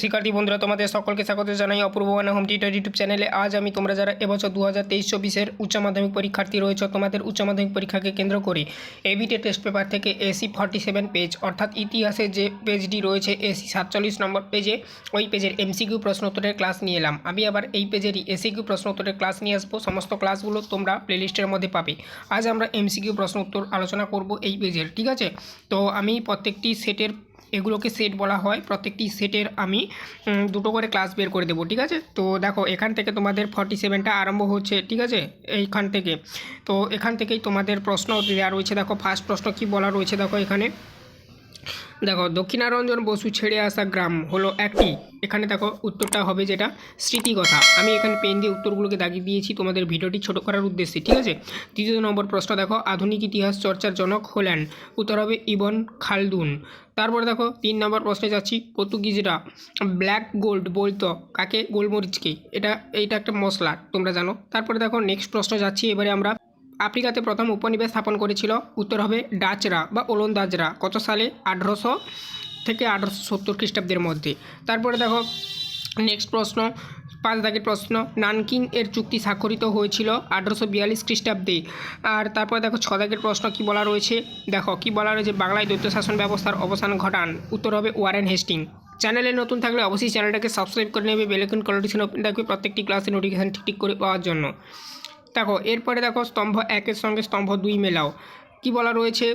শিক্ষার্থী বন্ধুরা, তোমাদের সকলকে স্বাগত জানাই অপূর্ব বাংলা হোম টিউটর ইউটিউব চ্যানেলে। আজ আমি তোমরা যারা এবছর 2023-24 উচ্চ মাধ্যমিক পরীক্ষার্থী রয়েছে, তোমাদের উচ্চ মাধ্যমিক পরীক্ষাকে কেন্দ্র করে এবিটে টেস্ট পেপার থেকে এসি 47 পেজ অর্থাৎ ইতিহাসে যে পেজটি রয়েছে এসি 47 নম্বর পেজে, ওই পেজের এমসিকিউ প্রশ্ন উত্তরের ক্লাস নিয়ে এলাম। আমি আবার এই পেজেরই এসিকিউ প্রশ্ন উত্তরের ক্লাস নিয়ে আসবো। সমস্ত ক্লাসগুলো তোমরা প্লেলিস্টের মধ্যে পাবে। আজ আমরা এমসিকিউ প্রশ্ন উত্তর আলোচনা করব এই পেজের, ঠিক আছে? তো আমি প্রত্যেকটি সেটের, এগুলোকে সেট বলা হয়, প্রত্যেকটি সেটের আমি দুটো করে ক্লাস বের করে দেবো, ঠিক আছে? তো দেখো, এখান থেকে তোমাদের 47টা আরম্ভ হচ্ছে, ঠিক আছে? এইখান থেকে, তো এখান থেকেই তোমাদের প্রশ্ন দেওয়া রয়েছে। দেখো ফার্স্ট প্রশ্ন কি বলা রয়েছে, দেখো এখানে দেখো, দক্ষিণারঞ্জন বসু ছেড়ে আসা গ্রাম হলো একটি। এখানে দেখো উত্তরটা হবে যেটা স্মৃতিকথা। আমি এখানে পেন দিয়ে উত্তরগুলোকে দাগিয়ে দিয়েছি তোমাদের ভিডিওটি ছোট করার উদ্দেশ্যে, ঠিক আছে? দ্বিতীয় নম্বর প্রশ্ন দেখো, আধুনিক ইতিহাস চর্চার জনক হলেন। উত্তর হবে ইবন খালদুন। তারপরে দেখো 3 নম্বর প্রশ্নে যাচ্ছি, পর্তুগিজরা ব্ল্যাক গোল্ড বলতো কাকে? গোলমরিচকে। এইটা একটা মশলা, তোমরা জানো। তারপরে দেখো নেক্সট প্রশ্ন যাচ্ছি এবারে আমরা, আফ্রিকাতে প্রথম উপনিবেশ স্থাপন করেছিল। উত্তর হবে ডাচরা বা ওলন্দাজরা। কত সালে? 1800 থেকে 1870 খ্রিস্টাব্দের মধ্যে। তারপরে দেখো নেক্সট প্রশ্ন, 5 দাগের প্রশ্ন, নানকিং এর চুক্তি স্বাক্ষরিত হয়েছিল 1842 খ্রিস্টাব্দে। আর তারপরে দেখো 6 দাগের প্রশ্ন কি বলা রয়েছে, দেখো কি বলা রয়েছে, বাংলায় দ্বৈত শাসন ব্যবস্থার অবসান ঘটান। উত্তর হবে ওয়ারেন হেস্টিং। চ্যানেলে নতুন থাকলে অবশ্যই চ্যানেলটাকে সাবস্ক্রাইব করে নেবে, বেল আইকন কলটিশন ওপেন রাখবে প্রত্যেকটি ক্লাসের নোটিফিকেশান ঠিক করে পাওয়ার জন্য। দেখো এরপরে দেখো, স্তম্ভ 1-এর সঙ্গে স্তম্ভ 2 মেলাও। কি বলা রয়েছে,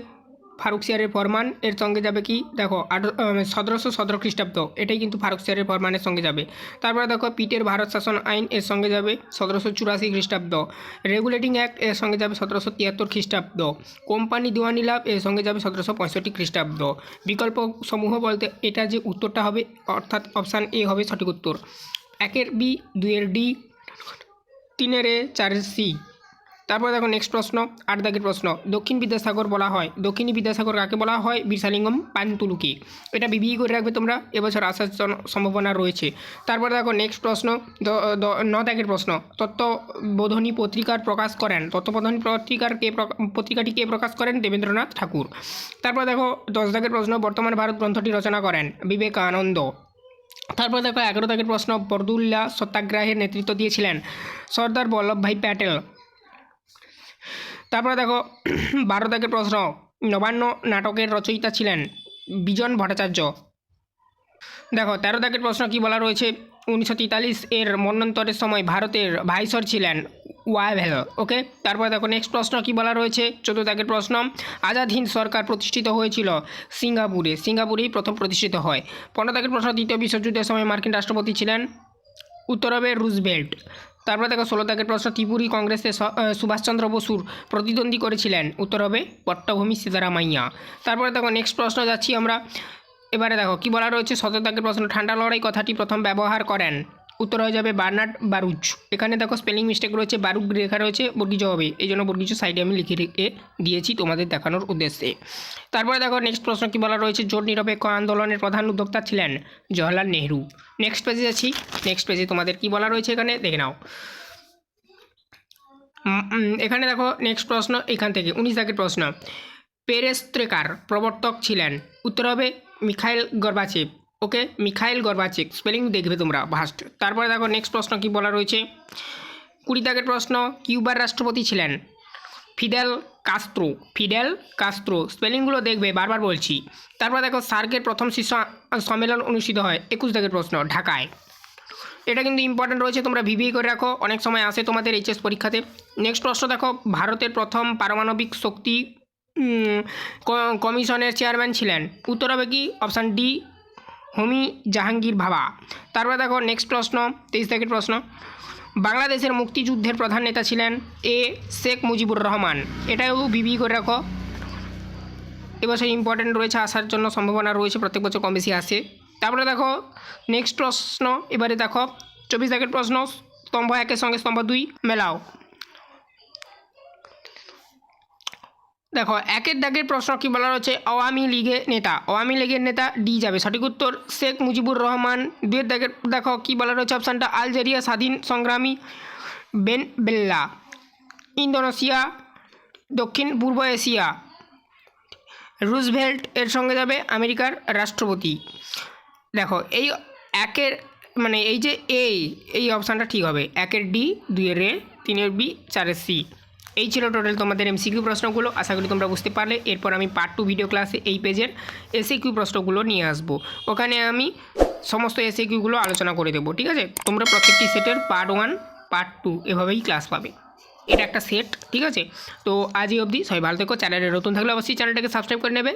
ফারুকসিয়ারের ফরমান এর সঙ্গে যাবে কি? দেখো 1717 খ্রিস্টাব্দ, এটাই কিন্তু ফারুকসিয়ারের ফরমানের সঙ্গে যাবে। তারপরে দেখো পিটের ভারত শাসন আইন এর সঙ্গে যাবে 1784 খ্রিস্টাব্দ। রেগুলেটিং অ্যাক্ট এর সঙ্গে যাবে 1773 খ্রিস্টাব্দ। কোম্পানি দিওয়ানি লাভ এর সঙ্গে যাবে 1765 খ্রিস্টাব্দ। বিকল্প সমূহ বলতে এটা যে উত্তরটা হবে, অর্থাৎ অপশান এ হবে সঠিক উত্তর। 1-এর বি, 2-এর ডি, 3-এর এ, 4-এর সি। তারপরে দেখো নেক্সট প্রশ্ন, 8 দাগের প্রশ্ন, দক্ষিণ বিদ্যাসাগর বলা হয়। দক্ষিণী বিদ্যাসাগর কাকে বলা হয়? বিরসালিঙ্গম পান্তুলুকে। এটা বিবিই করে রাখবে তোমরা, এবছর আসার সম্ভাবনা রয়েছে। তারপরে দেখো নেক্সট প্রশ্ন, 9 দাগের প্রশ্ন, তত্ত্ববোধনী পত্রিকার প্রকাশ করেন। তত্ত্ববোধনী পত্রিকাটি কে প্রকাশ করেন? দেবেন্দ্রনাথ ঠাকুর। তারপর দেখো 10 দাগের প্রশ্ন, বর্তমান ভারত গ্রন্থটি রচনা করেন বিবেকানন্দ। তারপর দেখো 11 দাগের প্রশ্ন, বরদুল্লা সত্যাগ্রহের নেতৃত্ব দিয়েছিলেন সর্দার বল্লভভাই প্যাটেল। তারপরে দেখো 12 দাগের প্রশ্ন, নবান্ন নাটকের রচয়িতা ছিলেন বিজন ভট্টাচার্য। দেখো 13 দাগের প্রশ্ন কি বলা রয়েছে, 1943 এর মন্বন্তরের সময় ভারতের ভাইসর ছিলেন ওয়াভেল। ওকে। তারপরে দেখো নেক্সট প্রশ্ন কি বলা রয়েছে, 14 দাগের প্রশ্ন, আজাদ হিন্দ সরকার প্রতিষ্ঠিত হয়েছিল সিঙ্গাপুরেই প্রথম প্রতিষ্ঠিত হয়। 15 দাগের প্রশ্ন, দ্বিতীয় বিশ্বযুদ্ধের সময় মার্কিন রাষ্ট্রপতি ছিলেন। উত্তর হবে রুজভেল্ট। তারপরে দেখো 16 দাগের প্রশ্ন, ত্রিপুরী কংগ্রেসে সুভাষচন্দ্র বসুর প্রতিদ্বন্দ্বী করেছিলেন। উত্তর হবে পট্টভূমি সীতারামাইয়া। তারপরে দেখো নেক্সট প্রশ্ন যাচ্ছি আমরা এবারে, দেখো কি বলা রয়েছে, 17 দাগের প্রশ্ন, ঠান্ডা লড়াই কথাটি প্রথম ব্যবহার করেন। উত্তর হয়ে যাবে বার্নার্ড বারুচ। এখানে দেখো স্পেলিং মিস্টেক রয়েছে, বারুক লেখা রয়েছে বর্গীজ হবে, এই জন্য বর্গীজ সাইডে আমি লিখে রেখে দিয়েছি তোমাদের দেখানোর উদ্দেশ্যে। তারপরে দেখো নেক্সট প্রশ্ন কি বলা রয়েছে, জোট নিরপেক্ষ আন্দোলনের প্রধান উদ্যোক্তা ছিলেন জওহরলাল নেহরু। নেক্সট পেজে যাচ্ছি, নেক্সট পেজে তোমাদের কি বলা রয়েছে এখানে দেখে নাও। এখানে দেখো নেক্সট প্রশ্ন, এখান থেকে 19 দাগের প্রশ্ন, পেরেস্ত্রেকার প্রবর্তক ছিলেন। উত্তর হবে মিখাইল গর্বাচেভ। ওকে, মিখাইল গর্বাচেভ, স্পেলিং দেখবে তোমরা ফার্স্ট। তারপরে দেখো নেক্সট প্রশ্ন কি বলা রয়েছে, 20 দাগের প্রশ্ন, কিউবার রাষ্ট্রপতি ছিলেন ফিদেল কাস্ত্রো, স্পেলিংগুলো দেখবে, বারবার বলছি। তারপর দেখো সার্কের প্রথম শীর্ষ সম্মেলন অনুষ্ঠিত হয় 21 দাগের প্রশ্ন, ঢাকায়। এটা কিন্তু ইম্পর্টেন্ট রয়েছে, তোমরা ভিভিআই করে রাখো, অনেক সময় আসে তোমাদের এইচএস পরীক্ষাতে। নেক্সট প্রশ্ন দেখো, ভারতের প্রথম পারমাণবিক শক্তি কমিশনের চেয়ারম্যান ছিলেন। উত্তর হবে কি? অপশান ডি, হোমি জাহাঙ্গীর ভাবা। তারপরে দেখো নেক্সট প্রশ্ন, 23 দাগের প্রশ্ন, বাংলাদেশের মুক্তিযুদ্ধের প্রধান নেতা ছিলেন এ শেখ মুজিবুর রহমান। এটাও ভিভিআই করে রাখো, এবছর ইম্পর্টেন্ট রয়েছে, আসার জন্য সম্ভাবনা রয়েছে, প্রত্যেক বছর কম বেশি আসে। তারপরে দেখো নেক্সট প্রশ্ন এবারে দেখো 24 দাগের প্রশ্ন, স্তম্ভ 1-এর সঙ্গে স্তম্ভ 2 মেলাও। দেখো 1-এর দাগের প্রশ্ন কি বলা রয়েছে, আওয়ামী লীগের নেতা ডি যাবে, সঠিক উত্তর শেখ মুজিবুর রহমান। 2-এর দাগের দেখো কি বলা রয়েছে, অপশানটা আলজেরিয়া স্বাধীন সংগ্রামী বেন বেল্লা। ইন্দোনেশিয়া, দক্ষিণ পূর্ব এশিয়া রুজভেল্ট এর সঙ্গে যাবে আমেরিকার রাষ্ট্রপতি। দেখো এই একের মানে এই যে এই অপশানটা ঠিক হবে, 1-এর ডি, 2-এর এ, 3-এর বি, 4-এর সি। এই ছিল টোটাল তোমাদের এমসিকিউ প্রশ্নগুলো। আশা করি তোমরা বুঝতে পারলে। এরপর আমি পার্ট 2 ভিডিও ক্লাসে এই পেজের এসএকিউ প্রশ্নগুলো নিয়ে আসবো। ওখানে আমি সমস্ত এসএকিউগুলো আলোচনা করে দেবো, ঠিক আছে? তোমরা প্রত্যেকটি সেটের পার্ট 1 পার্ট 2 এভাবেই ক্লাস পাবে। এটা একটা সেট, ঠিক আছে? তো আজই অবধি সবাই ভালো থেকো। চ্যানেলে নতুন থাকলে অবশ্যই চ্যানেলটাকে সাবস্ক্রাইব করে নেবে।